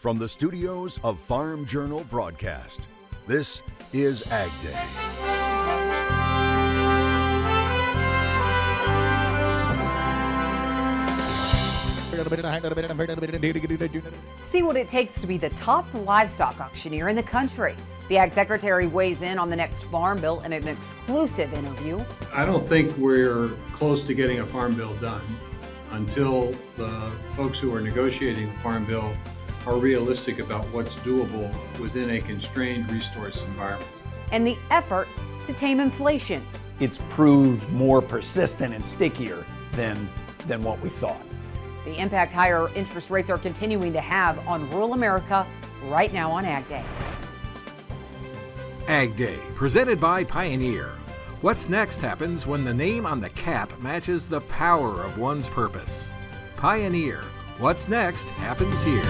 From the studios of Farm Journal Broadcast, this is AgDay. See what it takes to be the top livestock auctioneer in the country. The Ag Secretary weighs in on the next Farm Bill in an exclusive interview. I don't think we're close to getting a Farm Bill done until the folks who are negotiating the Farm Bill are realistic about what's doable within a constrained resource environment. And the effort to tame inflation. It's proved more persistent and stickier than what we thought. The impact higher interest rates are continuing to have on rural America right now on AgDay. AgDay, presented by Pioneer. What's next happens when the name on the cap matches the power of one's purpose. Pioneer. What's next happens here.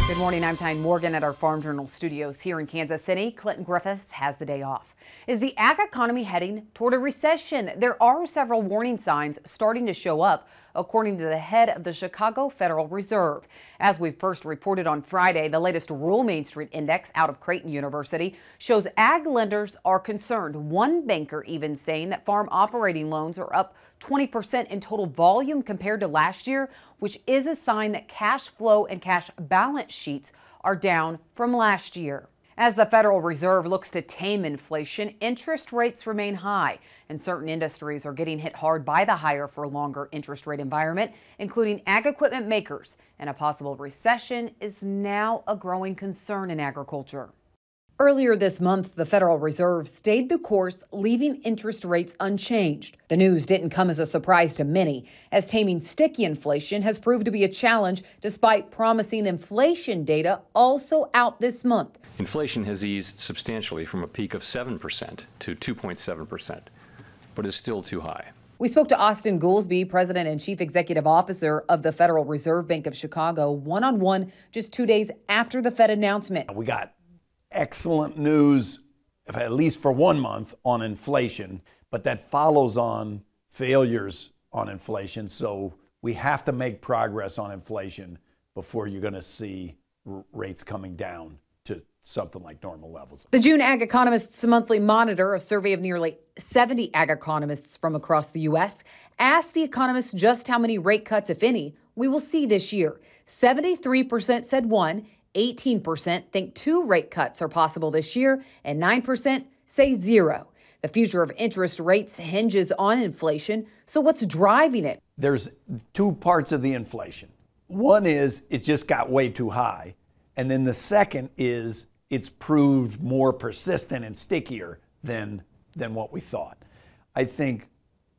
Good morning, I'm Tyne Morgan at our Farm Journal studios here in Kansas City. Clinton Griffiths has the day off. Is the ag economy heading toward a recession? There are several warning signs starting to show up, according to the head of the Chicago Federal Reserve. As we first reported on Friday, the latest Rural Main Street Index out of Creighton University shows ag lenders are concerned. One banker even saying that farm operating loans are up 20% in total volume compared to last year, which is a sign that cash flow and cash balance sheets are down from last year. As the Federal Reserve looks to tame inflation, interest rates remain high, and certain industries are getting hit hard by the higher for longer interest rate environment, including ag equipment makers. And a possible recession is now a growing concern in agriculture. Earlier this month, the Federal Reserve stayed the course, leaving interest rates unchanged. The news didn't come as a surprise to many, as taming sticky inflation has proved to be a challenge despite promising inflation data also out this month. Inflation has eased substantially from a peak of 7% to 2.7%, but is still too high. We spoke to Austin Goolsbee, President and Chief Executive Officer of the Federal Reserve Bank of Chicago, one-on-one just 2 days after the Fed announcement. We got excellent news, at least for 1 month, on inflation, but that follows on failures on inflation. So we have to make progress on inflation before you're going to see rates coming down to something like normal levels. The June Ag Economists Monthly Monitor, a survey of nearly 70 ag economists from across the U.S., asked the economists just how many rate cuts, if any, we will see this year. 73% said one, 18% think 2 rate cuts are possible this year, and 9% say 0. The future of interest rates hinges on inflation. So what's driving it? There's 2 parts of the inflation. One is it just got way too high. And then the second is it's proved more persistent and stickier than what we thought. I think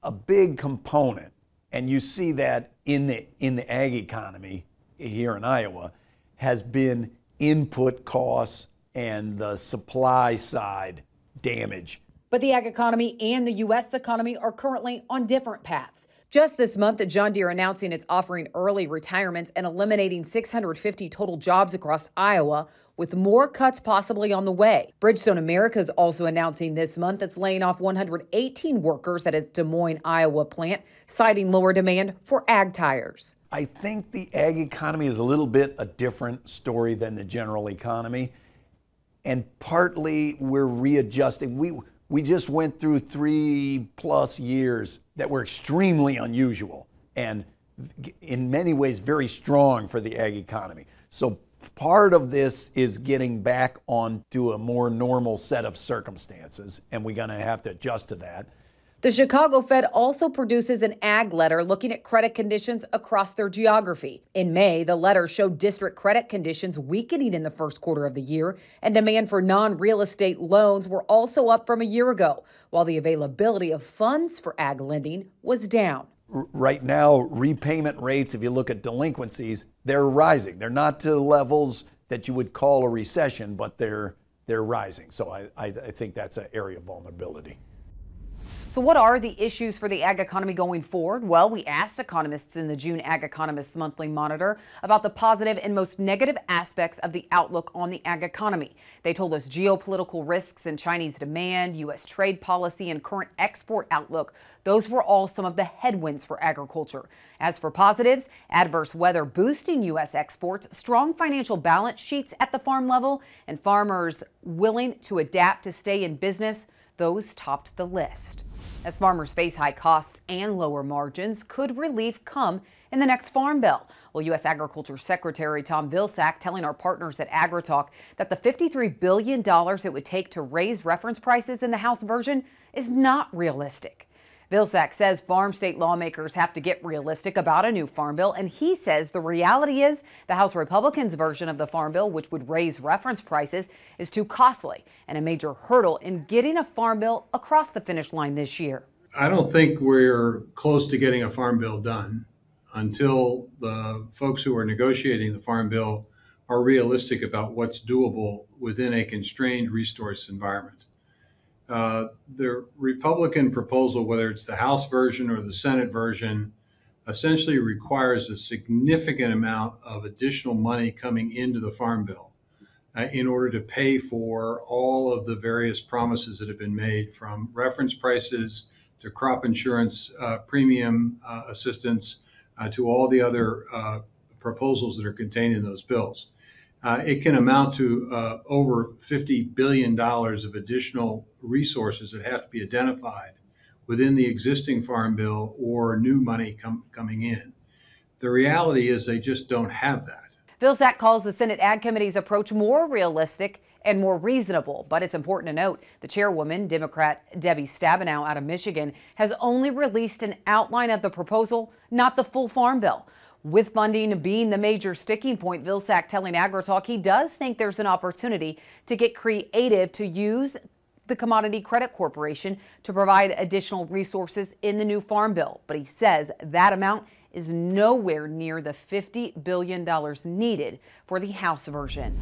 a big component, and you see that in the ag economy here in Iowa, has been input costs and the supply side damage. But the ag economy and the U.S. economy are currently on different paths. Just this month, John Deere announcing it's offering early retirements and eliminating 650 total jobs across Iowa, with more cuts possibly on the way. Bridgestone America is also announcing this month it's laying off 118 workers at its Des Moines, Iowa plant, citing lower demand for ag tires. I think the ag economy is a little bit a different story than the general economy, and partly we're readjusting. We just went through 3+ years that were extremely unusual and in many ways very strong for the ag economy. So part of this is getting back onto a more normal set of circumstances, and we're going to have to adjust to that. The Chicago Fed also produces an ag letter looking at credit conditions across their geography. In May, the letter showed district credit conditions weakening in the first quarter of the year, and demand for non-real estate loans were also up from a year ago, while the availability of funds for ag lending was down. Right now, repayment rates, if you look at delinquencies, they're rising. They're not to levels that you would call a recession, but they're rising. So I think that's an area of vulnerability. So what are the issues for the ag economy going forward? Well, we asked economists in the June Ag Economists Monthly Monitor about the positive and most negative aspects of the outlook on the ag economy. They told us geopolitical risks and Chinese demand, U.S. trade policy, and current export outlook. Those were all some of the headwinds for agriculture. As for positives, adverse weather boosting U.S. exports, strong financial balance sheets at the farm level, and farmers willing to adapt to stay in business, those topped the list. As farmers face high costs and lower margins, could relief come in the next farm bill? Well, U.S. Agriculture Secretary Tom Vilsack telling our partners at AgriTalk that the $53 billion it would take to raise reference prices in the House version is not realistic. Vilsack says farm state lawmakers have to get realistic about a new farm bill, and he says the reality is the House Republicans' version of the farm bill, which would raise reference prices, is too costly and a major hurdle in getting a farm bill across the finish line this year. I don't think we're close to getting a farm bill done until the folks who are negotiating the farm bill are realistic about what's doable within a constrained resource environment. The Republican proposal, whether it's the House version or the Senate version, essentially requires a significant amount of additional money coming into the farm bill in order to pay for all of the various promises that have been made, from reference prices to crop insurance premium assistance to all the other proposals that are contained in those bills. It can amount to over $50 billion of additional resources that have to be identified within the existing farm bill or new money coming in. The reality is they just don't have that. Vilsack calls the Senate Ag Committee's approach more realistic and more reasonable, but it's important to note the chairwoman, Democrat Debbie Stabenow out of Michigan, has only released an outline of the proposal, not the full farm bill. With funding being the major sticking point, Vilsack telling AgriTalk he does think there's an opportunity to get creative to use the Commodity Credit Corporation to provide additional resources in the new farm bill. But he says that amount is nowhere near the $50 billion needed for the House version.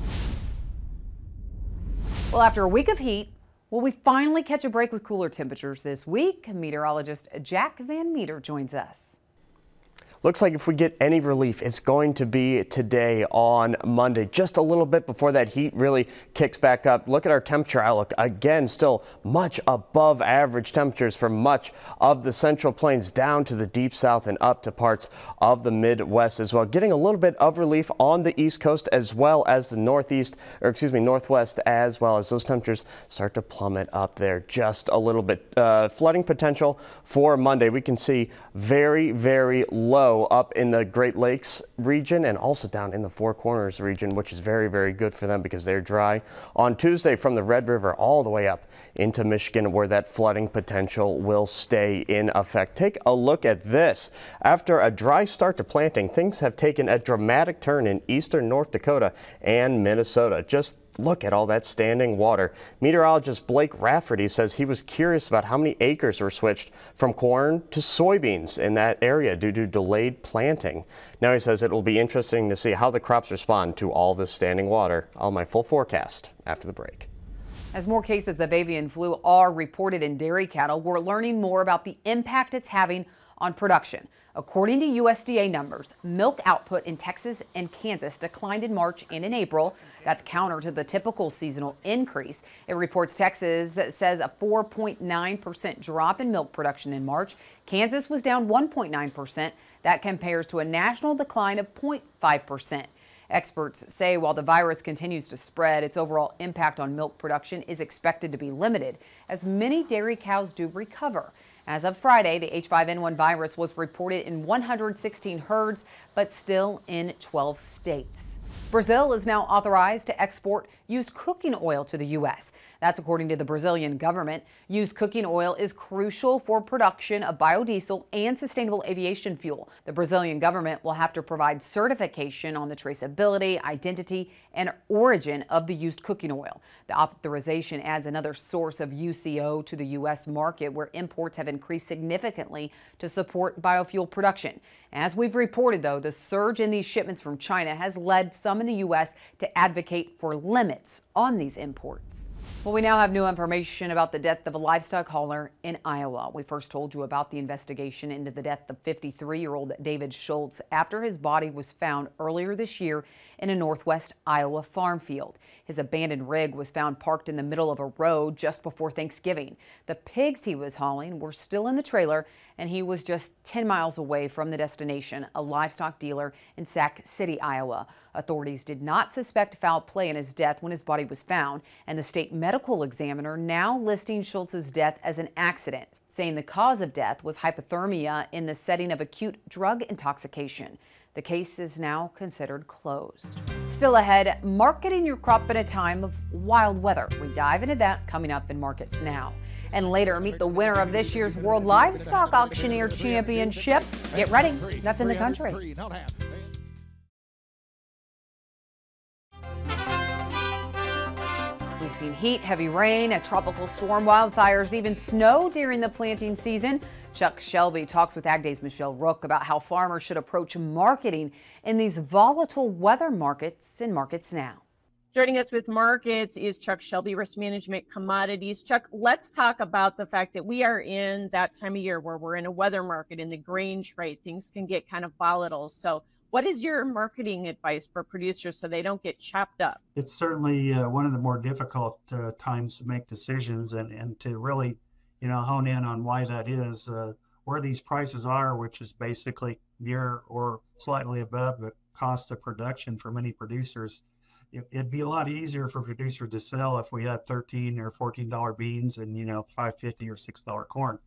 Well, after a week of heat, will we finally catch a break with cooler temperatures this week? Meteorologist Jack Van Meter joins us. Looks like if we get any relief, it's going to be today on Monday, just a little bit before that heat really kicks back up. Look at our temperature outlook. Again, still much above average temperatures for much of the Central Plains down to the deep south and up to parts of the Midwest as well. Getting a little bit of relief on the East Coast as well as the Northwest as well, as those temperatures start to plummet up there just a little bit. Flooding potential for Monday. We can see very, very low up in the Great Lakes region and also down in the Four Corners region, which is very, very good for them because they're dry. On Tuesday, from the Red River all the way up into Michigan, where that flooding potential will stay in effect. Take a look at this. After a dry start to planting, things have taken a dramatic turn in eastern North Dakota and Minnesota. Just look at all that standing water. Meteorologist Blake Rafferty says he was curious about how many acres were switched from corn to soybeans in that area due to delayed planting. Now he says it will be interesting to see how the crops respond to all this standing water. I'll have my full forecast after the break. As more cases of avian flu are reported in dairy cattle, we're learning more about the impact it's having on production. According to USDA numbers, milk output in Texas and Kansas declined in March and in April. That's counter to the typical seasonal increase. It reports Texas says a 4.9% drop in milk production in March. Kansas was down 1.9%. That compares to a national decline of 0.5%. Experts say while the virus continues to spread, its overall impact on milk production is expected to be limited as many dairy cows do recover. As of Friday, the H5N1 virus was reported in 116 herds, but still in 12 states. Brazil is now authorized to export used cooking oil to the U.S. That's according to the Brazilian government. Used cooking oil is crucial for production of biodiesel and sustainable aviation fuel. The Brazilian government will have to provide certification on the traceability, identity, and origin of the used cooking oil. The authorization adds another source of UCO to the U.S. market, where imports have increased significantly to support biofuel production. As we've reported, though, the surge in these shipments from China has led some in the U.S. to advocate for limits on these imports. Well, we now have new information about the death of a livestock hauler in Iowa. We first told you about the investigation into the death of 53-year-old David Schultz after his body was found earlier this year in a northwest Iowa farm field. His abandoned rig was found parked in the middle of a road just before Thanksgiving. The pigs he was hauling were still in the trailer, and he was just 10 miles away from the destination, a livestock dealer in Sac City, Iowa. Authorities did not suspect foul play in his death when his body was found, and the state medical examiner now listing Schultz's death as an accident, saying the cause of death was hypothermia in the setting of acute drug intoxication. The case is now considered closed. Still ahead, marketing your crop in a time of wild weather. We dive into that coming up in Markets Now. And later, meet the winner of this year's World Livestock Auctioneer Championship. Get ready, that's in the country. We've seen heat, heavy rain, a tropical storm, wildfires, even snow during the planting season. Chuck Shelby talks with AgDay's Michelle Rook about how farmers should approach marketing in these volatile weather markets in Markets Now. Joining us with markets is Chuck Shelby, Risk Management Commodities. Chuck, let's talk about the fact that we are in that time of year where we're in a weather market in the grain trade. Things can get kind of volatile. So what is your marketing advice for producers so they don't get chopped up? It's certainly one of the more difficult times to make decisions and to really, hone in on why that is. Where these prices are, which is basically near or slightly above the cost of production for many producers. It'd be a lot easier for producers to sell if we had $13 or $14 beans and, $5.50 or $6 corn.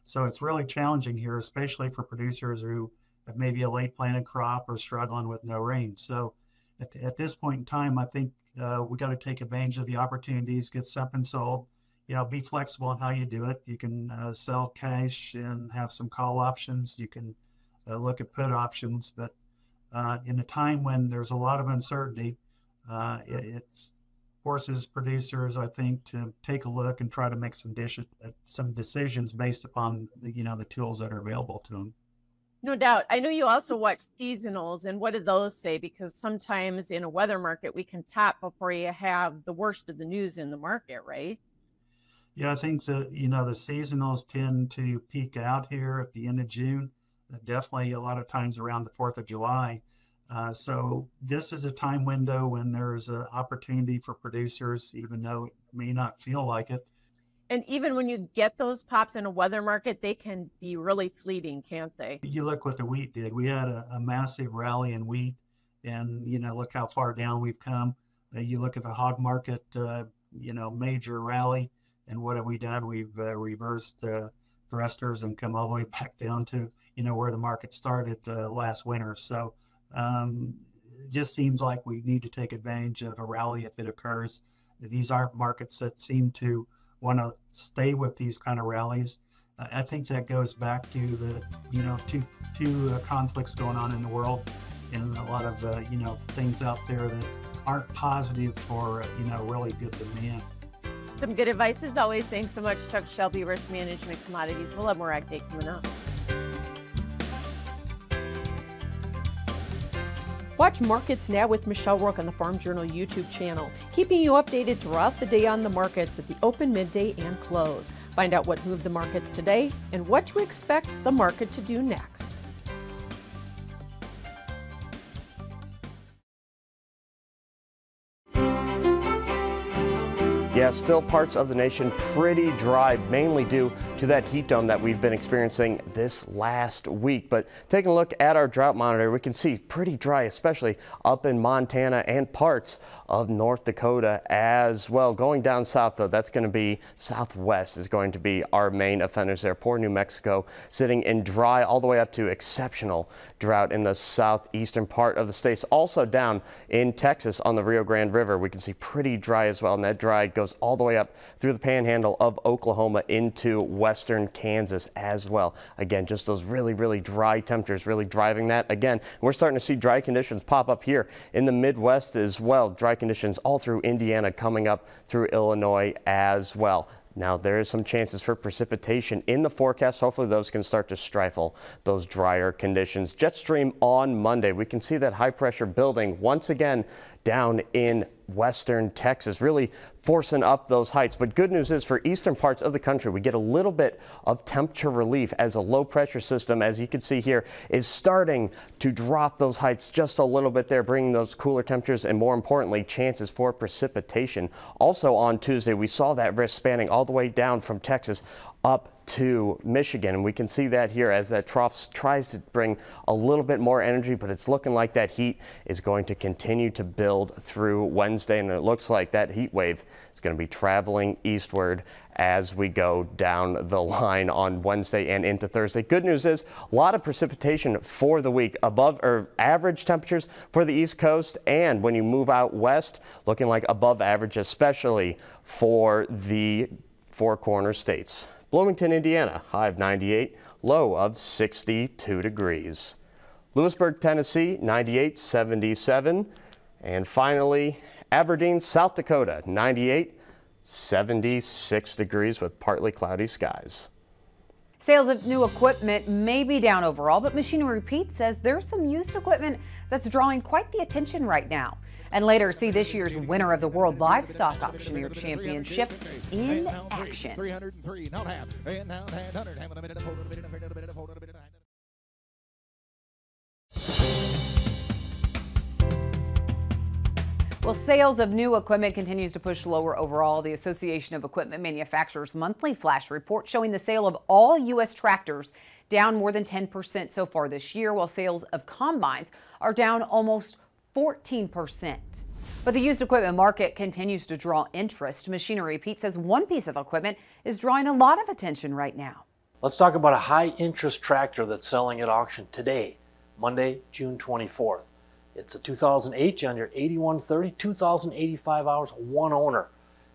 So it's really challenging here, especially for producers who have maybe a late planted crop or struggling with no rain. So at this point in time, I think we got to take advantage of the opportunities, get something sold, be flexible on how you do it. You can sell cash and have some call options. You can look at put options, but in a time when there's a lot of uncertainty, it forces producers, I think, to take a look and try to make some decisions based upon the tools that are available to them. No doubt. I know you also watch seasonals, and what do those say? Because sometimes in a weather market, we can top before you have the worst of the news in the market, right? Yeah, I think that, the seasonals tend to peak out here at the end of June, definitely a lot of times around the 4th of July. So this is a time window when there's an opportunity for producers, even though it may not feel like it. And even when you get those pops in a weather market, they can be really fleeting, can't they? You look what the wheat did. We had a massive rally in wheat, and, look how far down we've come. You look at the hog market, major rally, and what have we done? We've reversed thrusters and come all the way back down to, where the market started last winter. So it just seems like we need to take advantage of a rally if it occurs. These aren't markets that seem to want to stay with these kind of rallies. I think that goes back to the, two conflicts going on in the world and a lot of, things out there that aren't positive for, really good demand. Some good advice as always. Thanks so much, Chuck Shelby, Risk Management Commodities. We'll have more AgDay coming up. Watch Markets Now with Michelle Rook on the Farm Journal YouTube channel, keeping you updated throughout the day on the markets at the open, midday, and close. Find out what moved the markets today and what to expect the market to do next. Yeah, still parts of the nation pretty dry, mainly due to that heat dome that we've been experiencing this last week. But taking a look at our drought monitor, we can see pretty dry, especially up in Montana and parts of North Dakota as well. Going down south, though, that's going to be southwest is going to be our main offenders there. Poor New Mexico sitting in dry all the way up to exceptional drought in the southeastern part of the states. Also down in Texas on the Rio Grande River, we can see pretty dry as well, and that dry goes all the way up through the panhandle of Oklahoma into western Kansas as well. Again, just those really dry temperatures really driving that. Again, we're starting to see dry conditions pop up here in the Midwest as well. Dry conditions all through Indiana, coming up through Illinois as well. Now, there is some chances for precipitation in the forecast. Hopefully those can start to stifle those drier conditions. Jet stream on Monday. We can see that high pressure building once again down in western Texas, really forcing up those heights. But good news is for eastern parts of the country, we get a little bit of temperature relief as a low pressure system, as you can see here, is starting to drop those heights just a little bit there, bringing those cooler temperatures and, more importantly, chances for precipitation. Also on Tuesday, we saw that risk spanning all the way down from Texas up to Michigan, and we can see that here as that trough tries to bring a little bit more energy, but it's looking like that heat is going to continue to build through Wednesday, and it looks like that heat wave is going to be traveling eastward as we go down the line on Wednesday and into Thursday. Good news is a lot of precipitation for the week, above or average temperatures for the East Coast, and when you move out west, looking like above average, especially for the Four Corners states. Bloomington, Indiana, high of 98, low of 62 degrees. Lewisburg, Tennessee, 98, 77. And finally, Aberdeen, South Dakota, 98, 76 degrees with partly cloudy skies. Sales of new equipment may be down overall, but Machinery Pete says there's some used equipment that's drawing quite the attention right now. And later, see this year's winner of the World Livestock Auctioneer Championship in action. Well, sales of new equipment continues to push lower overall. The Association of Equipment Manufacturers monthly flash report showing the sale of all U.S. tractors down more than 10% so far this year, while sales of combines are down almost 14%. But the used equipment market continues to draw interest. Machinery Pete says one piece of equipment is drawing a lot of attention right now. Let's talk about a high-interest tractor that's selling at auction today, Monday, June 24th. It's a 2008 John Deere 8130, 2,085 hours, one owner.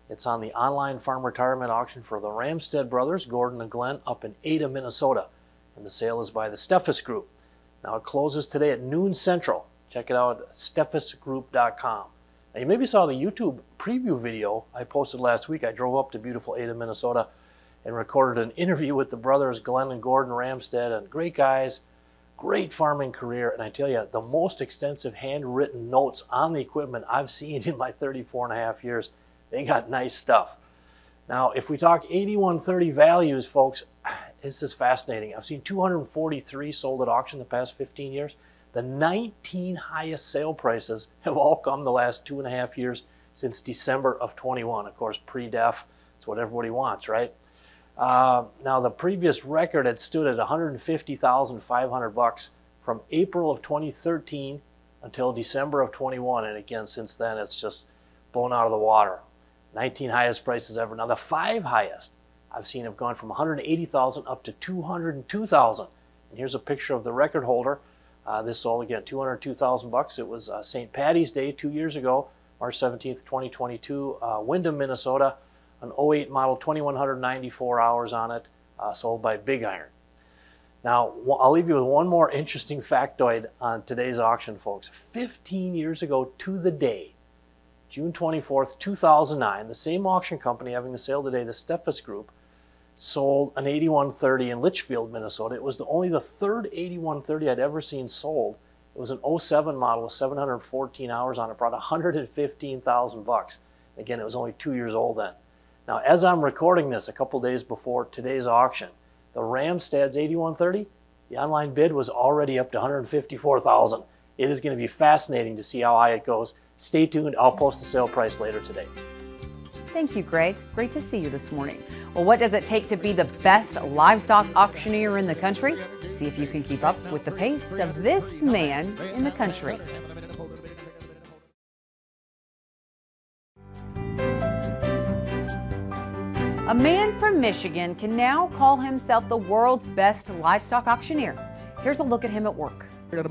It's on the online farm retirement auction for the Ramstead brothers, Gordon and Glenn, up in Ada, Minnesota. And the sale is by the Steffes Group. Now it closes today at noon Central. Check it out at steffesgroup.com. Now you maybe saw the YouTube preview video I posted last week. I drove up to beautiful Ada, Minnesota and recorded an interview with the brothers Glenn and Gordon Ramstead, and great guys. Great farming career, and I tell you, the most extensive handwritten notes on the equipment I've seen in my 34.5 years. They got nice stuff. Now, if we talk 8130 values, folks, this is fascinating. I've seen 243 sold at auction the past 15 years. The 19 highest sale prices have all come the last 2.5 years since December of 21. Of course, pre-def, it's what everybody wants, right? Now the previous record had stood at $150,500 from April of 2013 until December of 21, and again since then it's just blown out of the water. 19 highest prices ever. Now the 5 highest I've seen have gone from $180,000 up to $202,000. And here's a picture of the record holder. This sold again $202,000. It was St. Patty's Day 2 years ago, March 17th, 2022, Windham, Minnesota. An 08 model, 2,194 hours on it, sold by Big Iron. Now, I'll leave you with one more interesting factoid on today's auction, folks. 15 years ago to the day, June 24th, 2009, the same auction company having the sale today, the Steffes Group, sold an 8130 in Litchfield, Minnesota. It was only the third 8130 I'd ever seen sold. It was an 07 model with 714 hours on it, brought $115,000. Again, it was only 2 years old then. Now, as I'm recording this a couple days before today's auction, the Ramstead's 8130, the online bid was already up to $154,000. It is going to be fascinating to see how high it goes. Stay tuned. I'll post the sale price later today. Thank you, Greg. Great to see you this morning. Well, what does it take to be the best livestock auctioneer in the country? See if you can keep up with the pace of this man in the country. A man from Michigan can now call himself the world's best livestock auctioneer. Here's a look at him at work. Wade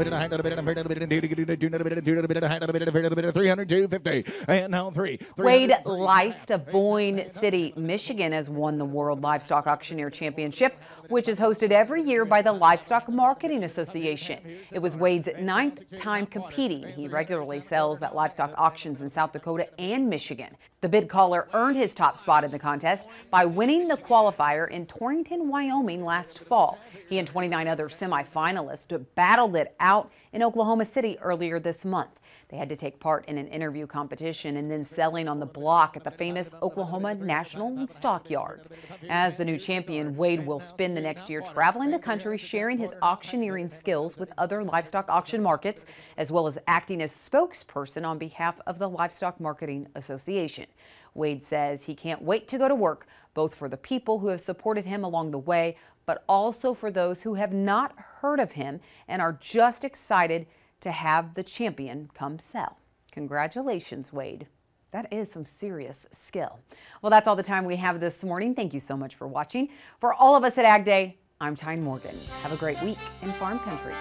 Leist of Boyne City, Michigan, has won the World Livestock Auctioneer Championship, which is hosted every year by the Livestock Marketing Association. It was Wade's 9th time competing. He regularly sells at livestock auctions in South Dakota and Michigan. The bid caller earned his top spot in the contest by winning the qualifier in Torrington, Wyoming last fall. He and 29 other semifinalists battled it out in Oklahoma City earlier this month. They had to take part in an interview competition and then selling on the block at the famous Oklahoma National Stockyards. As the new champion, Wade will spend the next year traveling the country, sharing his auctioneering skills with other livestock auction markets, as well as acting as spokesperson on behalf of the Livestock Marketing Association. Wade says he can't wait to go to work, both for the people who have supported him along the way, but also for those who have not heard of him and are just excited to have the champion come sell. Congratulations, Wade. That is some serious skill. Well, that's all the time we have this morning. Thank you so much for watching. For all of us at AgDay, I'm Tyne Morgan. Have a great week in Farm Country.